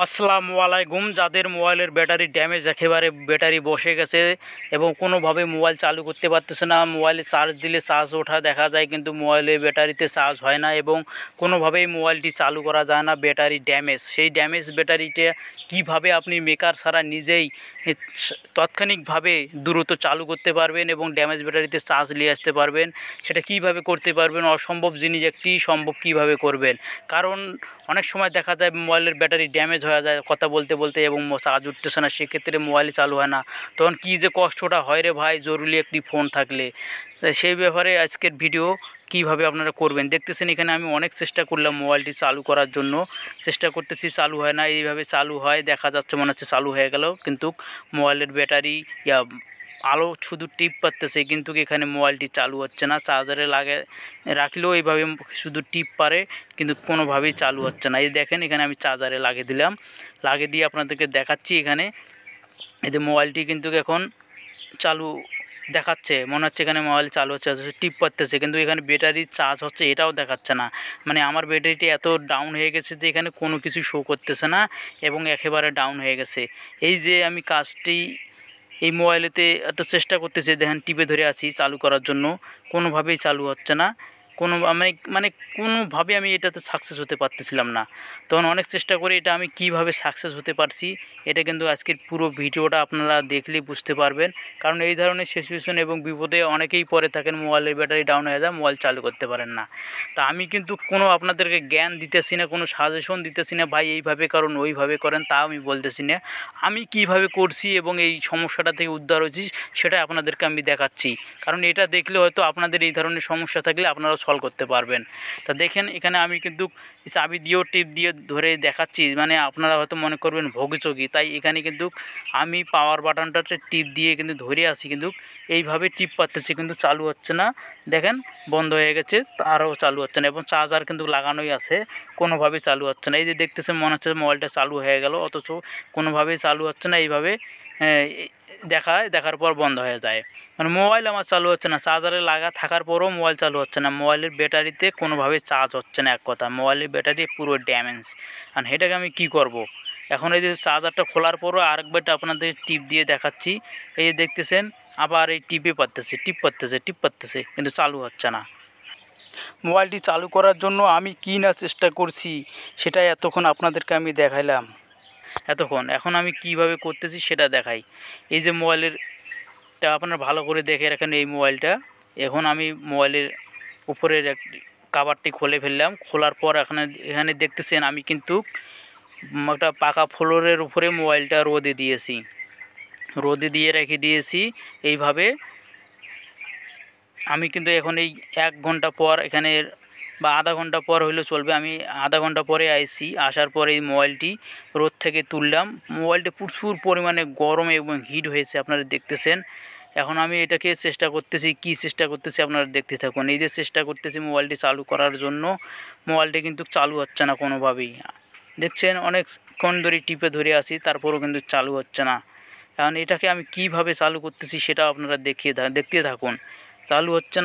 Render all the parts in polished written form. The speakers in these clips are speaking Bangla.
আসসালামু আলাইকুম। যাদের মোবাইলের ব্যাটারি ড্যামেজ, একেবারে ব্যাটারি বসে গেছে এবং কোনোভাবে মোবাইল চালু করতে পারতেছে না, মোবাইলে চার্জ দিলে চার্জ ওঠা দেখা যায় কিন্তু মোবাইলের ব্যাটারিতে চার্জ হয় না এবং কোনোভাবেই মোবাইলটি চালু করা যায় না, ব্যাটারি ড্যামেজ। সেই ড্যামেজ ব্যাটারিটা কিভাবে আপনি মেকার ছাড়া নিজেই তাৎক্ষণিকভাবে দ্রুত চালু করতে পারবেন এবং ড্যামেজ ব্যাটারিতে চার্জ নিয়ে আসতে পারবেন, সেটা কিভাবে করতে পারবেন? অসম্ভব জিনিস একটি সম্ভব কিভাবে করবেন? কারণ অনেক সময় দেখা যায় মোবাইলের ব্যাটারি ড্যামেজ হয়ে যায় কথা বলতে বলতে এবং চার্জ উঠতেছে না, সেক্ষেত্রে মোবাইল চালু হয় না। তখন কী যে কষ্টটা হয় রে ভাই, জরুরি একটি ফোন থাকলে। সেই ব্যাপারে আজকের ভিডিও কিভাবে আপনারা করবেন দেখতেছেন। এখানে আমি অনেক চেষ্টা করলাম মোবাইলটি চালু করার জন্য, চেষ্টা করতেছি, চালু হয় না। এইভাবে চালু হয়, দেখা যাচ্ছে মনে হচ্ছে চালু হয়ে গেল, কিন্তু মোবাইলের ব্যাটারি আলো শুধু টিপ পারতেছে, কিন্তু এখানে মোবাইলটি চালু হচ্ছে না। চার্জারে লাগে রাখলেও এইভাবে শুধু টিপ পারে, কিন্তু কোনোভাবেই চালু হচ্ছে না। এই দেখেন, এখানে আমি চার্জারে লাগিয়ে দিলাম, লাগিয়ে দিয়ে আপনাদেরকে দেখাচ্ছি। এখানে এই যে মোবাইলটি কিন্তু এখন চালু দেখাচ্ছে, মনে হচ্ছে এখানে মোবাইল চালু হচ্ছে, টিপ পারতেছে, কিন্তু এখানে ব্যাটারি চার্জ হচ্ছে এটাও দেখাচ্ছে না। মানে আমার ব্যাটারিটি এত ডাউন হয়ে গেছে যে এখানে কোনো কিছু শো করতেছে না এবং একেবারে ডাউন হয়ে গেছে। এই যে আমি কাজটি এই মোবাইলেতে এত চেষ্টা করতেছি, দেখেন টিপে ধরে আছি চালু করার জন্য, কোনোভাবেই চালু হচ্ছে না। মানে কোনোভাবে আমি এটাতে সাকসেস হতে পারতেছিলাম না। তখন অনেক চেষ্টা করে এটা আমি কিভাবে সাকসেস হতে পারছি, এটা কিন্তু আজকের পুরো ভিডিওটা আপনারা দেখলেই বুঝতে পারবেন। কারণ এই ধরনের সিচুয়েশন এবং বিপদে অনেকেই পড়ে থাকেন, মোবাইলের ব্যাটারি ডাউন হয়ে যায়, মোবাইল চালু করতে পারেন না। তা আমি কিন্তু কোনো আপনাদেরকে জ্ঞান দিতেছি না, কোনো সাজেশন দিতেছি না, ভাই এইভাবে করুন ওইভাবে করেন, তা আমি বলতেছি না। আমি কিভাবে করছি এবং এই সমস্যাটা থেকে উদ্ধার হয়েছি সেটা আপনাদেরকে আমি দেখাচ্ছি। কারণ এটা দেখলে হয়তো আপনাদের এই ধরনের সমস্যা থাকলে আপনারাও সলভ করতে পারবেন। তা দেখেন, এখানে আমি কিন্তু চাবি দিয়েও টিপ দিয়ে ধরে দেখাচ্ছি, মানে আপনারা হয়তো মনে করবেন ভোগীচোগী, তাই এখানে কিন্তু আমি পাওয়ার বাটনটাতে টিপ দিয়ে কিন্তু ধরে আছি, কিন্তু এইভাবে টিপ পাচ্ছি, কিন্তু চালু হচ্ছে না। দেখেন বন্ধ হয়ে গেছে, আরও চালু হচ্ছে না এবং চার্জার কিন্তু লাগানোই আছে, কোনোভাবেই চালু হচ্ছে না। এই যে দেখতেছেন মনে হচ্ছে মোবাইলটা চালু হয়ে গেল, অথচ কোনোভাবেই চালু হচ্ছে না। এইভাবে দেখার পর বন্ধ হয়ে যায়। মানে মোবাইল আমার চালু হচ্ছে না, চার্জারে লাগা থাকার পরও মোবাইল চালু হচ্ছে না, মোবাইলের ব্যাটারিতে কোনোভাবে চার্জ হচ্ছে না। এক কথা, মোবাইলের ব্যাটারি পুরো ড্যামেজ। আর এটাকে আমি কি করব? এখন এই যে চার্জারটা খোলার পরও আরেকবারটা আপনাদের টিপ দিয়ে দেখাচ্ছি। এই যে দেখতেছেন, আবার এই টিপ পারতেছে, কিন্তু চালু হচ্ছে না। মোবাইলটি চালু করার জন্য আমি কী না চেষ্টা করছি সেটাই এতক্ষণ আপনাদেরকে আমি দেখাইলাম। এখন আমি কিভাবে করতেছি সেটা দেখাই। এই যে মোবাইলেরটা আপনারা ভালো করে দেখে রাখেন, এই মোবাইলটা এখন আমি মোবাইলের উপরের কভারটি খুলে ফেললাম। খোলার পর এখানে দেখতেছেন আমি কিন্তু একটা পাকা ফ্লোরের উপরে মোবাইলটা রোদে দিয়ে রেখে দিয়েছি। এইভাবে আমি কিন্তু এখন এই 1 ঘন্টা পর এখানে বা আধা ঘন্টা পর হইলেও চলবে, আমি আধা ঘন্টা পরে আইছি। আসার পরে এই মোবাইলটি রোদ থেকে তুললাম। মোবাইলটি প্রচুর পরিমাণে গরম এবং হিট হয়েছে, আপনারা দেখতেছেন। এখন আমি এটাকে চেষ্টা করতেছি আপনারা দেখতে থাকুন। এই যে চেষ্টা করতেছি মোবাইলটি চালু করার জন্য, মোবাইলটি কিন্তু চালু হচ্ছে না কোনোভাবেই। দেখছেন অনেকক্ষণ ধরে টিপে ধরে আছি, তারপরেও কিন্তু চালু হচ্ছে না। এখন এটাকে আমি কিভাবে চালু করতেছি সেটা আপনারা দেখতে থাকুন। চালু হচ্ছে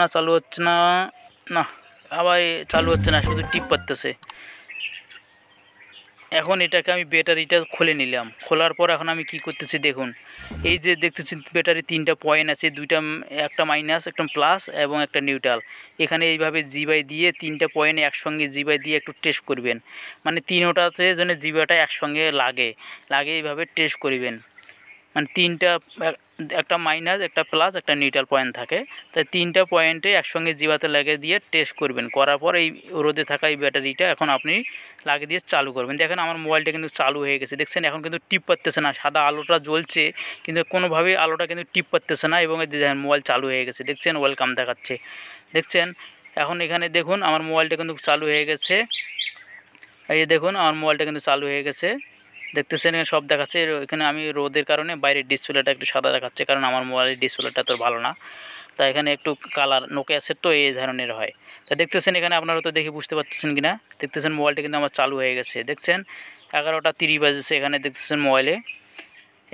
না, না আবার চালু হচ্ছে না, শুধু টিপ পারতেছে। এখন এটাকে আমি ব্যাটারিটা খুলে নিলাম। খোলার পর এখন আমি কি করতেছি দেখুন। এই যে দেখতেছি ব্যাটারি 3টা পয়েন্ট আছে, একটা মাইনাস, একটা প্লাস এবং একটা নিউট্রাল। এখানে এইভাবে জিবাই দিয়ে 3টা পয়েন্ট একসঙ্গে জিবাই দিয়ে একটু টেস্ট করবেন, মানে তিনোটাতে যেন জিবাটা একসঙ্গে লাগে এইভাবে টেস্ট করবেন। মানে একটা মাইনাস, একটা প্লাস, একটা নিউট্রাল পয়েন্ট থাকে, তাই 3টা পয়েন্টে একসঙ্গে জিবাতে লাগিয়ে দিয়ে টেস্ট করবেন। করার পর এই রোদে থাকা এই ব্যাটারিটা এখন আপনি লাগিয়ে দিয়ে চালু করবেন। দেখেন আমার মোবাইলটা কিন্তু চালু হয়ে গেছে, দেখছেন। এখন কিন্তু টিপ পারতেছে না, সাদা আলোটা জ্বলছে কিন্তু কোনোভাবেই আলোটা কিন্তু টিপ পারতেছে না এবং দেখেন মোবাইল চালু হয়ে গেছে, দেখছেন ওয়েলকাম দেখাচ্ছে, দেখছেন। এখন এখানে দেখুন আমার মোবাইলটা কিন্তু চালু হয়ে গেছে। এই যে দেখুন আমার মোবাইলটা কিন্তু চালু হয়ে গেছে, দেখতেছেন এখানে সব দেখাচ্ছে। এখানে আমি রোদের কারণে বাইরের ডিসপ্লেটা একটু সাদা দেখাচ্ছে, কারণ আমার মোবাইলের ডিসপ্লেটা তো ভালো না, তাই এখানে একটু কালার নোকিয়া সেট তো এই ধরনের হয়। তা দেখতেছেন এখানে আপনারা তো দেখে বুঝতে পারতেছেন কিনা, দেখতেছেন মোবাইলটা কিন্তু আমার চালু হয়ে গেছে, দেখছেন 11টা 30 বাজেছে এখানে, দেখতেছেন মোবাইলে।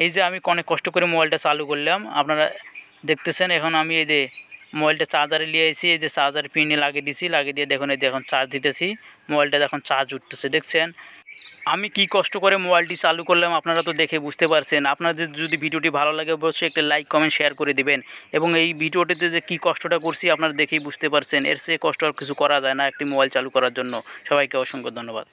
এই যে আমি অনেক কষ্ট করে মোবাইলটা চালু করলাম, আপনারা দেখতেছেন। এখন আমি এই যে মোবাইলটা চার্জারে নিয়ে এসেছি, এই যে চার্জার পিনে লাগিয়ে দিয়ে দেখুন, এই দেখুন চার্জ দিতেছি, মোবাইলটা এখন চার্জ উঠতেছে, দেখছেন। আমি কি কষ্ট করে মোবাইলটি চালু করলাম আপনারা তো দেখে বুঝতে পারছেন। আপনাদের যদি ভিডিওটি ভালো লাগে অবশ্যই একটা লাইক কমেন্ট শেয়ার করে দিবেন। এবং এই ভিডিওটিতে যে কী কষ্টটা করছি আপনারা দেখেই বুঝতে পারছেন। এর চেয়ে কষ্ট আর কিছু করা যায় না একটি মোবাইল চালু করার জন্য। সবাইকে অসংখ্য ধন্যবাদ।